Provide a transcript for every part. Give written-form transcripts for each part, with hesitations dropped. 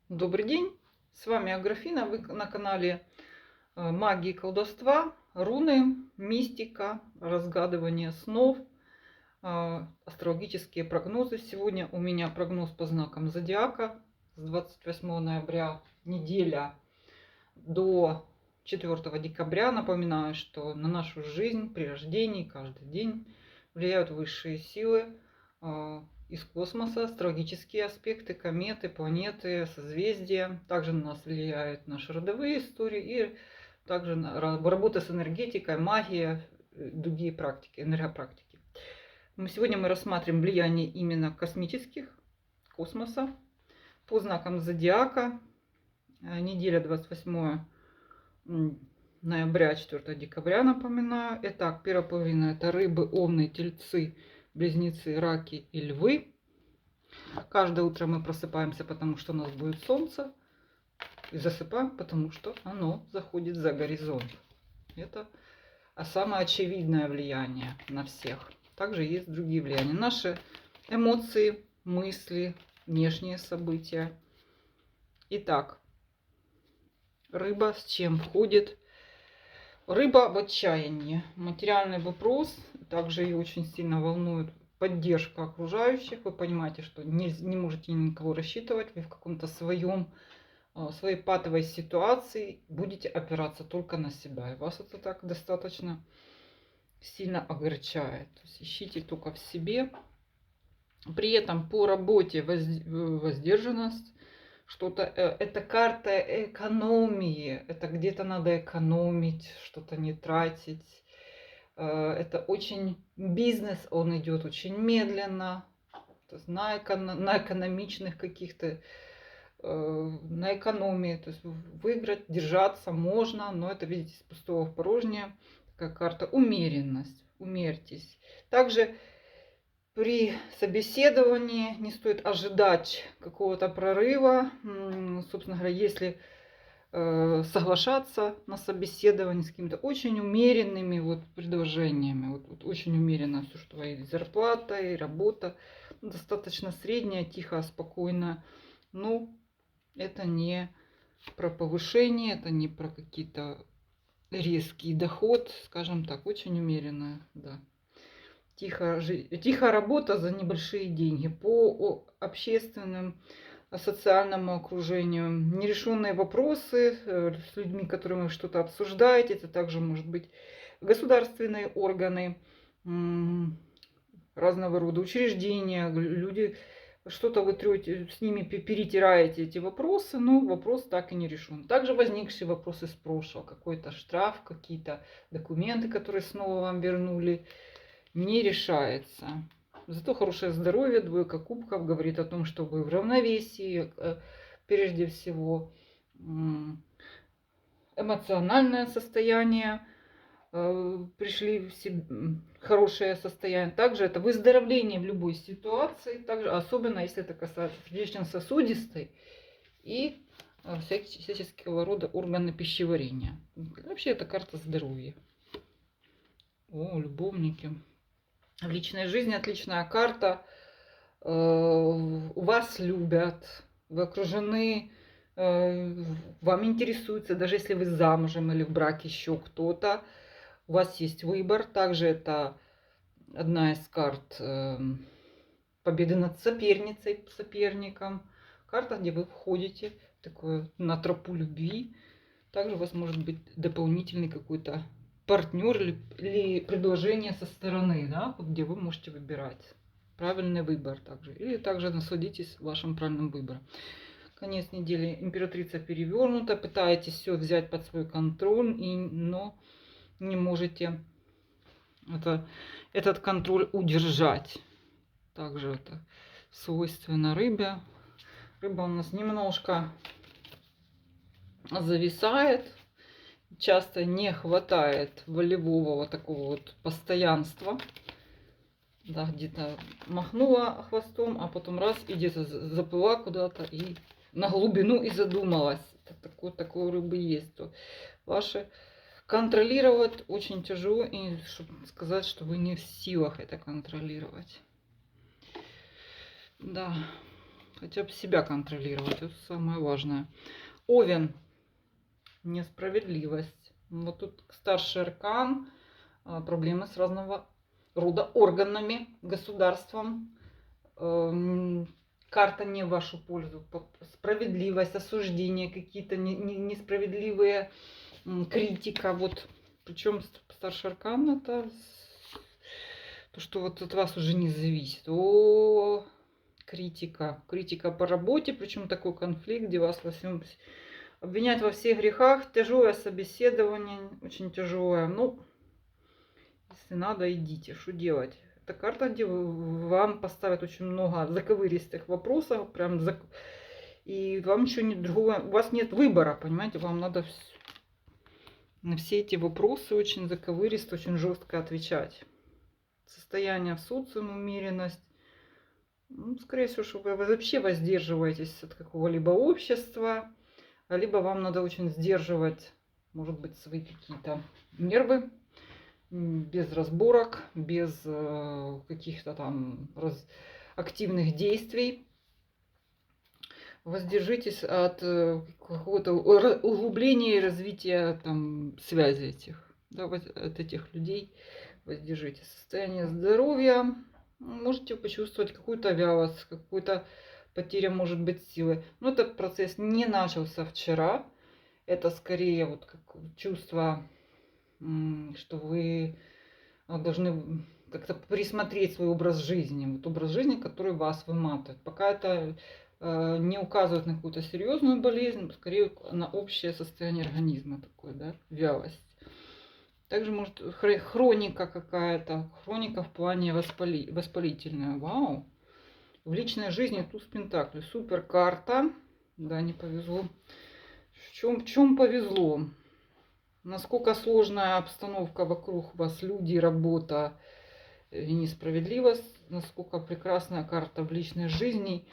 Добрый день, с вами Аграфина, вы на канале магии и колдовства, руны, мистика, разгадывание снов, астрологические прогнозы. Сегодня у меня прогноз по знакам зодиака с 28 ноября, неделя до 4 декабря. Напоминаю, что на нашу жизнь при рождении каждый день влияют высшие силы из космоса, астрологические аспекты, кометы, планеты, созвездия. Также на нас влияют наши родовые истории и также работа с энергетикой, магия, другие практики, энергопрактики. Сегодня мы рассматриваем влияние именно космических, космоса по знакам зодиака. Неделя 28 ноября, 4 декабря, напоминаю. Итак, первая половина — это рыбы, овны, тельцы, близнецы, раки и львы. Каждое утро мы просыпаемся, потому что у нас будет солнце. И засыпаем, потому что оно заходит за горизонт. Это самое очевидное влияние на всех. Также есть другие влияния. Наши эмоции, мысли, внешние события. Итак, рыба с чем входит? Рыба в отчаянии. Материальный вопрос. Также ее очень сильно волнует поддержка окружающих. Вы понимаете, что не можете ни на кого рассчитывать. Вы в каком-то своей патовой ситуации будете опираться только на себя. И вас это так достаточно сильно огорчает. То есть ищите только в себе. При этом по работе воздержанность. Что-то это карта экономии. Это где-то надо экономить, что-то не тратить. Это очень бизнес, он идет очень медленно. То есть на экономичных каких-то, на экономии. То есть выиграть, держаться можно, но это, видите, с пустого в порожнее. Такая карта умеренность. Умерьтесь. Также при собеседовании не стоит ожидать какого-то прорыва. Собственно говоря, если соглашаться на собеседование с какими-то очень умеренными предложениями. Вот очень умеренно все, что и зарплата, и работа. Достаточно средняя, тихо, спокойно. Ну, это не про повышение, это не про какие-то резкий доход, скажем так, очень умеренная, да. Тихая работа за небольшие деньги по общественным, социальному окружению. Нерешенные вопросы с людьми, которыми вы что-то обсуждаете. Это также может быть государственные органы, разного рода учреждения. Люди, что-то вы трете, с ними перетираете эти вопросы, но вопрос так и не решен. Также возникшие вопросы с прошлого. Какой-то штраф, какие-то документы, которые снова вам вернули, не решается. Зато хорошее здоровье, двойка кубков говорит о том, что вы в равновесии, прежде всего. Эмоциональное состояние, пришли в хорошее состояние. Также это выздоровление в любой ситуации, также, особенно если это касается сердечно-сосудистой и всяческого рода органы пищеварения. Вообще это карта здоровья. О, любовники. В личной жизни отличная карта. У вас любят, вы окружены, вам интересуется, даже если вы замужем или в браке еще кто-то, у вас есть выбор. Также это одна из карт победы над соперницей, соперником. Карта, где вы входите на тропу любви. Также у вас может быть дополнительный какой-то партнер или предложение со стороны, да, где вы можете выбирать. Правильный выбор также. Или также насладитесь вашим правильным выбором. Конец недели, императрица перевернута. Пытаетесь все взять под свой контроль, но не можете этот контроль удержать. Также это свойственно рыбе. Рыба у нас немножко зависает. Часто не хватает волевого такого постоянства. Да, где-то махнула хвостом, а потом раз и где-то заплыла куда-то и на глубину и задумалась. Такой у рыбы есть. То ваши контролировать очень тяжело, и чтобы сказать, что вы не в силах это контролировать. Да. Хотя бы себя контролировать, это самое важное. Овен. Несправедливость. Вот тут старший аркан. Проблемы с разного рода органами, государством. Карта не в вашу пользу. Справедливость, осуждение, какие-то несправедливые критика. Вот. Причем старший аркан это то, что вот от вас уже не зависит. О, критика. Критика по работе, причем такой конфликт, где вас во всем обвинять во всех грехах. Тяжелое собеседование, очень тяжелое. Ну, если надо, идите. Что делать? Это карта, где вам поставят очень много заковыристых вопросов. Прям и вам ничего не другого. У вас нет выбора, понимаете? Вам надо на все эти вопросы очень заковыристо, очень жестко отвечать. Состояние в социуме, умеренность. Ну, скорее всего, что вы вообще воздерживаетесь от какого-либо общества. Либо вам надо очень сдерживать, может быть, свои какие-то нервы. Без разборок, без каких-то там активных действий. Воздержитесь от какого-то углубления и развития там связи этих, да, от этих людей. Воздержитесь. Состояние здоровья. Можете почувствовать какую-то вялость, какую-то потеря, может быть, силы. Но этот процесс не начался вчера. Это скорее вот как чувство, что вы должны как-то присмотреть свой образ жизни. Вот образ жизни, который вас выматывает. Пока это не указывает на какую-то серьезную болезнь, скорее на общее состояние организма такое, да, вялость. Также может хроника какая-то, хроника в плане воспалительная. Вау! В личной жизни туз пентаклей. Супер карта. Да, не повезло. В чем повезло? Насколько сложная обстановка вокруг вас, люди, работа и несправедливость. Насколько прекрасная карта в личной жизни.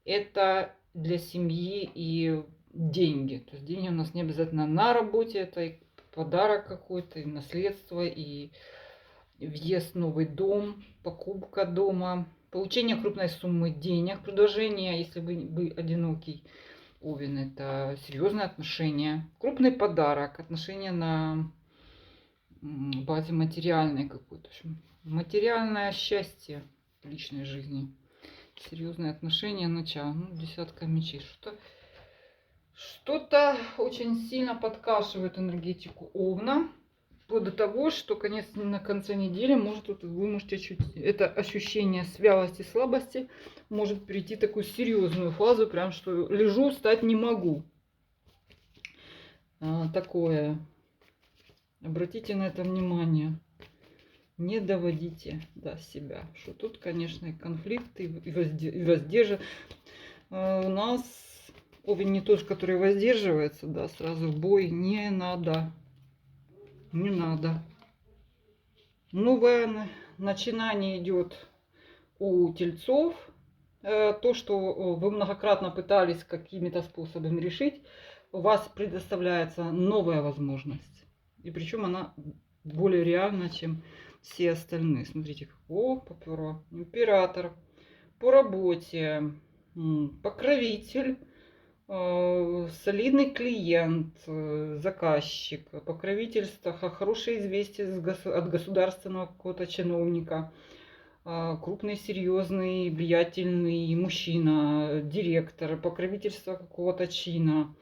Это для семьи и деньги. То есть деньги у нас не обязательно на работе. Это и подарок какой-то, и наследство, и въезд в новый дом, покупка дома, получение крупной суммы денег, предложение, если вы одинокий овен, это серьезные отношения, крупный подарок, отношения на базе материальной какой-то, в общем, материальное счастье в личной жизни, серьезные отношения, начало, ну, десятка мечей, что-то очень сильно подкашивает энергетику Овна. Вплоть до того, что на конце недели вы можете ощутить это ощущение вялости, слабости, может перейти в такую серьезную фазу, прям что лежу, встать не могу. Такое. Обратите на это внимание. Не доводите до себя. Что тут, конечно, и конфликты, и воздерживание. У нас овен не тот, который воздерживается, да, сразу в бой не надо. Не надо. Новое начинание идет у тельцов. То, что вы многократно пытались какими-то способами решить, у вас предоставляется новая возможность. И причем она более реальна, чем все остальные. Смотрите, попёрло. Император. По работе. Покровитель. Солидный клиент, заказчик, покровительство, хорошее известие от государственного какого-то чиновника, крупный, серьезный, влиятельный мужчина, директор, покровительство какого-то чина.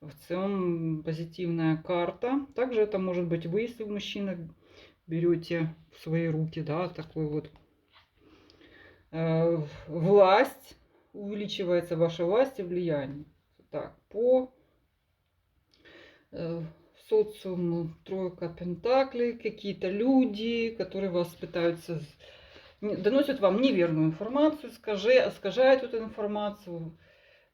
В целом позитивная карта. Также это может быть вы, если мужчина, берете в свои руки, да, такой вот власть. Увеличивается ваша власть и влияние. Так, по социуму тройка пентаклей, какие-то люди, которые вас пытаются, доносят вам неверную информацию, искажают эту информацию.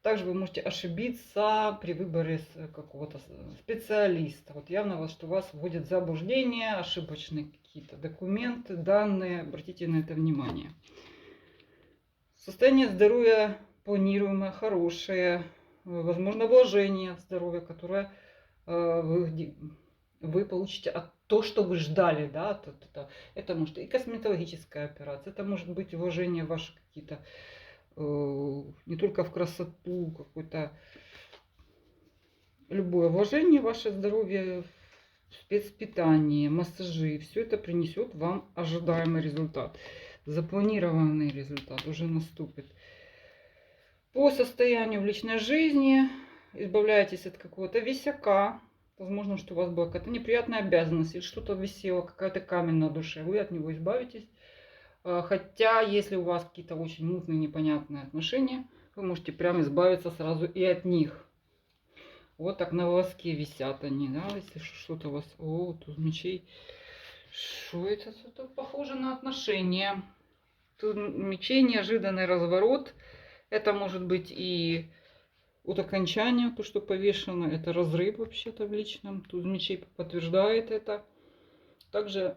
Также вы можете ошибиться при выборе какого-то специалиста. Вот явно, что вас вводят в заблуждение, ошибочные какие-то документы, данные. Обратите на это внимание. Состояние здоровья планируемое, хорошее. Возможно, вложение в здоровье, которое вы получите от то, что вы ждали. Да? Это может и косметологическая операция, это может быть вложение в ваши какие-то не только в красоту, какое-то любое вложение в ваше здоровье, спецпитание, массажи, все это принесет вам ожидаемый результат. Запланированный результат уже наступит. По состоянию в личной жизни избавляйтесь от какого-то висяка. Возможно, что у вас была какая-то неприятная обязанность или что-то висело, какая-то камень на душе. Вы от него избавитесь. Хотя, если у вас какие-то очень мутные, непонятные отношения, вы можете прям избавиться сразу и от них. Вот так на волоске висят они, да, если что-то у вас... О, туз мечей. Что это? Это похоже на отношения. Туз мечей, неожиданный разворот. Это может быть и от окончания, то, что повешено. Это разрыв вообще-то в личном. Туз мечей подтверждает это. Также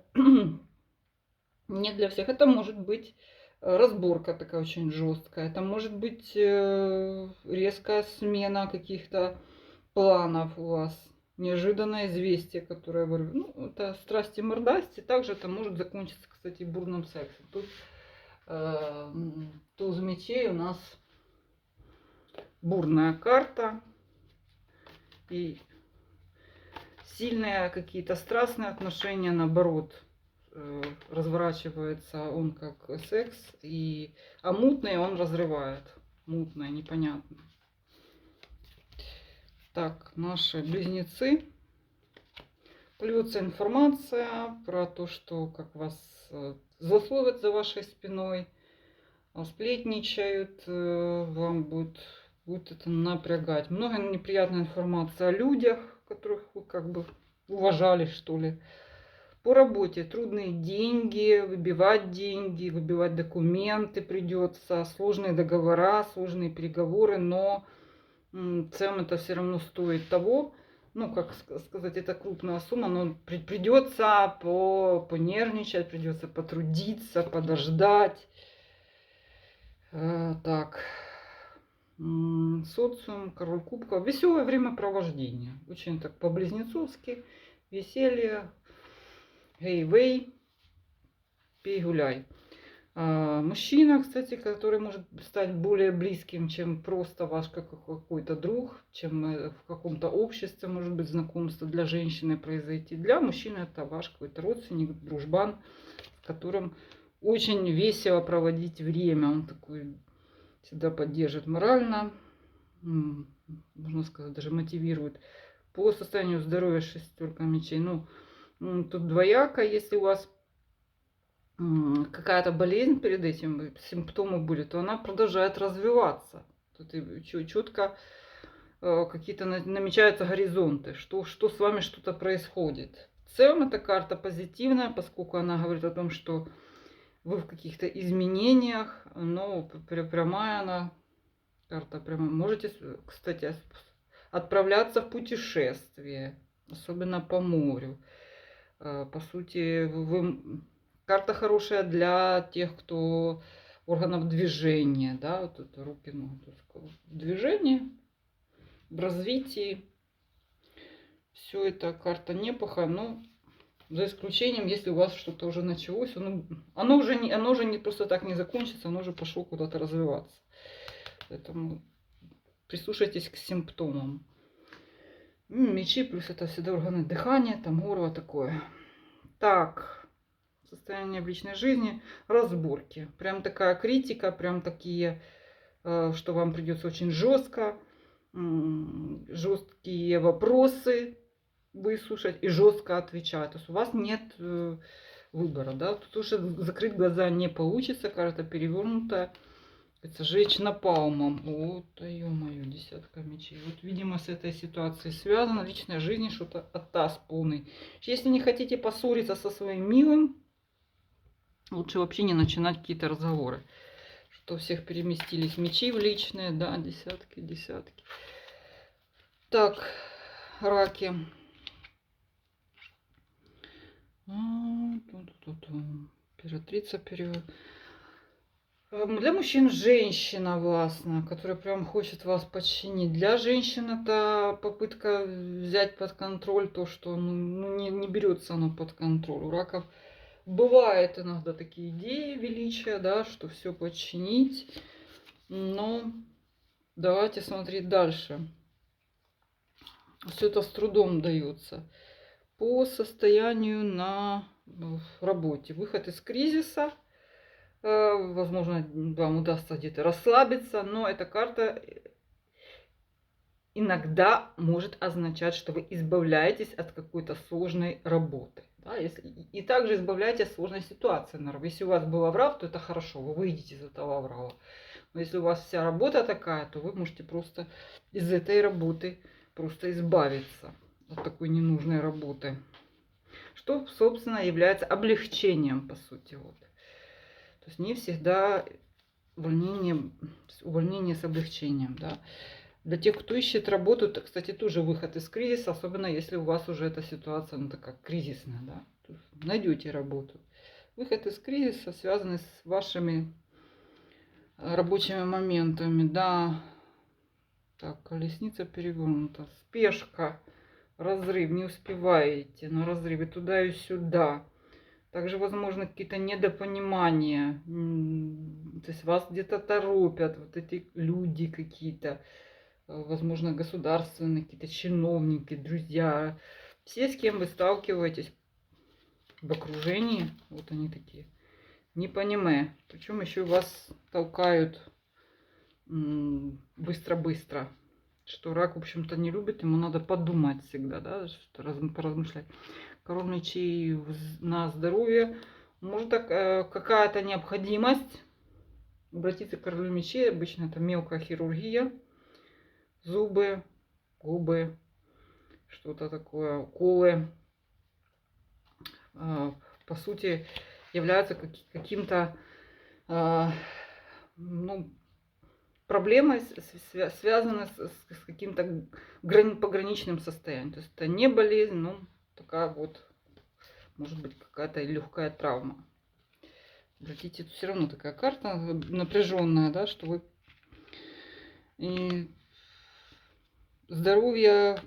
не для всех. Это может быть разборка такая очень жесткая. Это может быть резкая смена каких-то планов у вас, неожиданное известие, которое вырвет. Ну, это страсти мордасти. Также это может закончиться, кстати, бурным сексом. Тут туз мечей у нас бурная карта. И сильные какие-то страстные отношения, наоборот, разворачивается он как секс. А мутный он разрывает. Мутное, непонятное. Так, наши близнецы. Плюется информация про то, что как вас злословят за вашей спиной, сплетничают, вам будет это напрягать. Много неприятной информации о людях, которых вы как бы уважали, что ли. По работе трудные деньги, выбивать документы придется, сложные договора, сложные переговоры, но в целом это все равно стоит того. Ну, как сказать, это крупная сумма, но придется понервничать, придется потрудиться, подождать. Так. Социум, король кубков. Веселое времяпровождение. Очень так по-близнецовски. Веселье. Гей-вей. Пей, гуляй. Мужчина, кстати, который может стать более близким, чем просто ваш какой-то друг, чем в каком-то обществе, может быть, знакомство для женщины произойти. Для мужчины это ваш какой-то родственник, дружбан, с которым очень весело проводить время. Он такой всегда поддержит морально, можно сказать, даже мотивирует. По состоянию здоровья шестерка мечей. Ну, тут двояко, если у вас какая-то болезнь перед этим, симптомы были, то она продолжает развиваться. Тут четко какие-то намечаются горизонты, что с вами что-то происходит. В целом эта карта позитивная, поскольку она говорит о том, что вы в каких-то изменениях, но прямая она, карта прямая. Можете, кстати, отправляться в путешествие, особенно по морю. По сути, карта хорошая для тех, кто органов движения, да, вот это руки, ноги, движение, в развитии. Все это карта неплохая, но за исключением, если у вас что-то уже началось, оно уже не просто так не закончится, оно уже пошло куда-то развиваться. Поэтому прислушайтесь к симптомам. Мечи плюс это всегда органы дыхания, там горло такое. Так. Состояние в личной жизни, разборки. Прям такая критика, прям такие, что вам придется очень жестко, жесткие вопросы выслушать и жестко отвечать. То есть у вас нет выбора, да. Тут уже закрыть глаза не получится, карта перевернутая. Это жечь напалмом. Вот, ё-моё, десятка мечей. Вот, видимо, с этой ситуацией связано. Личная жизнь, что-то оттас полный. Если не хотите поссориться со своим милым, лучше вообще не начинать какие-то разговоры. Что у всех переместились мечи в личные, да, десятки. Так, раки. Императрица перевод. Для мужчин женщина властная, которая прям хочет вас подчинить. Для женщин это попытка взять под контроль то, что не берется оно под контроль. У раков бывают иногда такие идеи величия, да, что все подчинить. Но давайте смотреть дальше. Все это с трудом дается. По состоянию на работе. Выход из кризиса. Возможно, вам удастся где-то расслабиться, но эта карта иногда может означать, что вы избавляетесь от какой-то сложной работы. Да, и также избавляетесь от сложной ситуации. Наверное. Если у вас был аврал, то это хорошо, вы выйдете из этого аврала. Но если у вас вся работа такая, то вы можете просто из этой работы просто избавиться от такой ненужной работы. Что, собственно, является облегчением, по сути. Вот. То есть не всегда увольнение с облегчением. Да. Для тех, кто ищет работу, это, кстати, тоже выход из кризиса, особенно если у вас уже эта ситуация, ну, такая кризисная, да. Найдете работу. Выход из кризиса связанный с вашими рабочими моментами, да. Так, колесница перевернута. Спешка, разрыв, не успеваете на разрыве туда и сюда. Также, возможно, какие-то недопонимания. То есть вас где-то торопят, вот эти люди какие-то. Возможно, государственные какие-то чиновники, друзья. Все, с кем вы сталкиваетесь в окружении, вот они такие, не понимая. Причем еще вас толкают быстро-быстро. Что рак, в общем-то, не любит, ему надо подумать всегда, да, поразмышлять. Король мечей на здоровье. Может, какая-то необходимость обратиться к королю мечей. Обычно это мелкая хирургия. Зубы, губы, что-то такое, уколы. По сути, являются каким-то, ну, проблемой, связанной с каким-то пограничным состоянием. То есть это не болезнь, но такая вот, может быть, какая-то легкая травма. Обратите, это все равно такая карта напряженная, да, что вы... И здоровье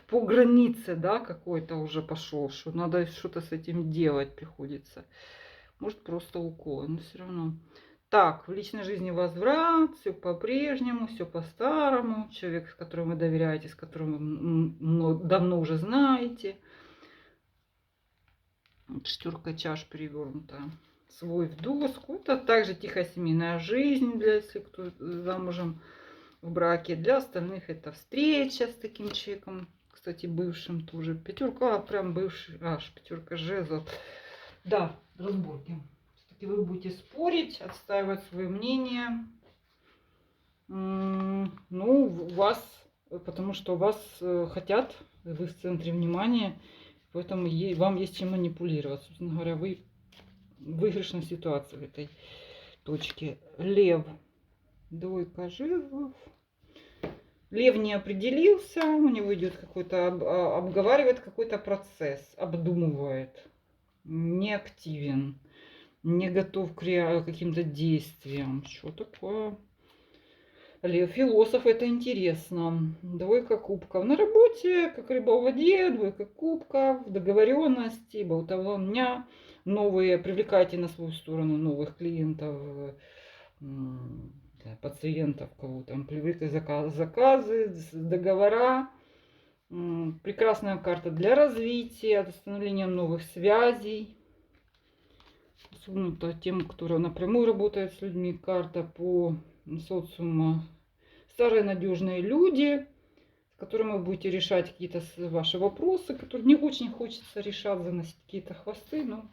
по границе, да, какой-то уже пошел, что надо что-то с этим делать приходится. Может, просто укол, но все равно. Так, в личной жизни возврат, все по-прежнему, все по-старому. Человек, с которым вы доверяете, с которым вы давно уже знаете. Четверка чаш перевернута. Свой в доску. Это также тихая семейная жизнь, для если кто замужем в браке. Для остальных это встреча с таким человеком. Кстати, бывшим тоже. Пятерка, прям бывший. Аж пятерка жезлов. Да, разборки. Все-таки вы будете спорить, отстаивать свое мнение. Ну, у вас, потому что вас хотят, вы в центре внимания, поэтому вам есть чем манипулировать. Собственно говоря, вы в выигрышной ситуации в этой точке. Лев. Двойка жезлов. Лев не определился, у него идет какой-то, обговаривает какой-то процесс, обдумывает, не активен, не готов к каким-то действиям. Что такое? Лев, философ, это интересно. Двойка кубков. На работе, как рыба в воде, двойка кубков, договоренности, болтовня. Новые, привлекайте на свою сторону новых клиентов, пациентов, кого там привыкли, заказы, договора. Прекрасная карта для развития, становления новых связей. Особенно тем, кто напрямую работает с людьми. Карта по социуму. Старые надежные люди, с которыми вы будете решать какие-то ваши вопросы, которые не очень хочется решать, заносить какие-то хвосты, но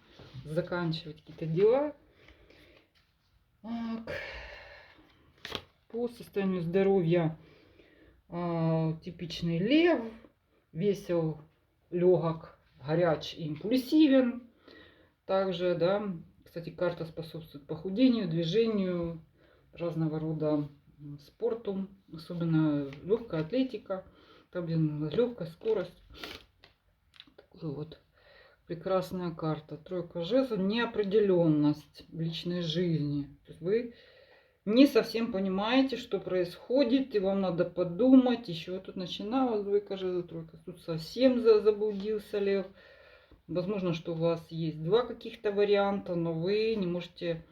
заканчивать какие-то дела. Так. По состоянию здоровья типичный лев, весел, легок, горяч и импульсивен. Также, да, кстати, карта способствует похудению, движению, разного рода спорту, особенно легкая атлетика, там легкая скорость. Такой вот прекрасная карта. Тройка жезлов, неопределенность в личной жизни. То есть вы не совсем понимаете, что происходит, и вам надо подумать. Еще тут начиналась двойка жезлов, тройка. Тут совсем заблудился лев. Возможно, что у вас есть два каких-то варианта, но вы не можете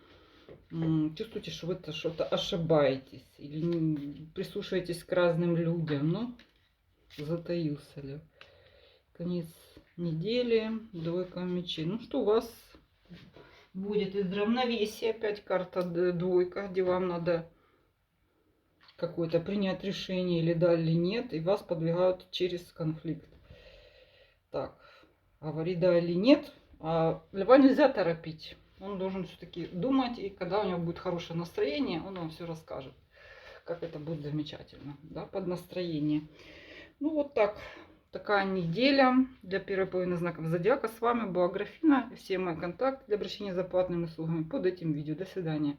чувствуете, что вы что-то ошибаетесь или прислушиваетесь к разным людям. Ну, затаился ли. Конец недели, двойка мечей. Ну, что у вас будет из равновесия? Опять карта двойка, где вам надо какое-то принять решение, или да, или нет, и вас подвигают через конфликт. Так, говори да или нет. А льва нельзя торопить. Он должен все-таки думать, и когда у него будет хорошее настроение, он вам все расскажет, как это будет замечательно, да, под настроение. Ну вот так, такая неделя для первой половины знаков зодиака. С вами была Графина. Все мои контакты для обращения за платными услугами под этим видео. До свидания.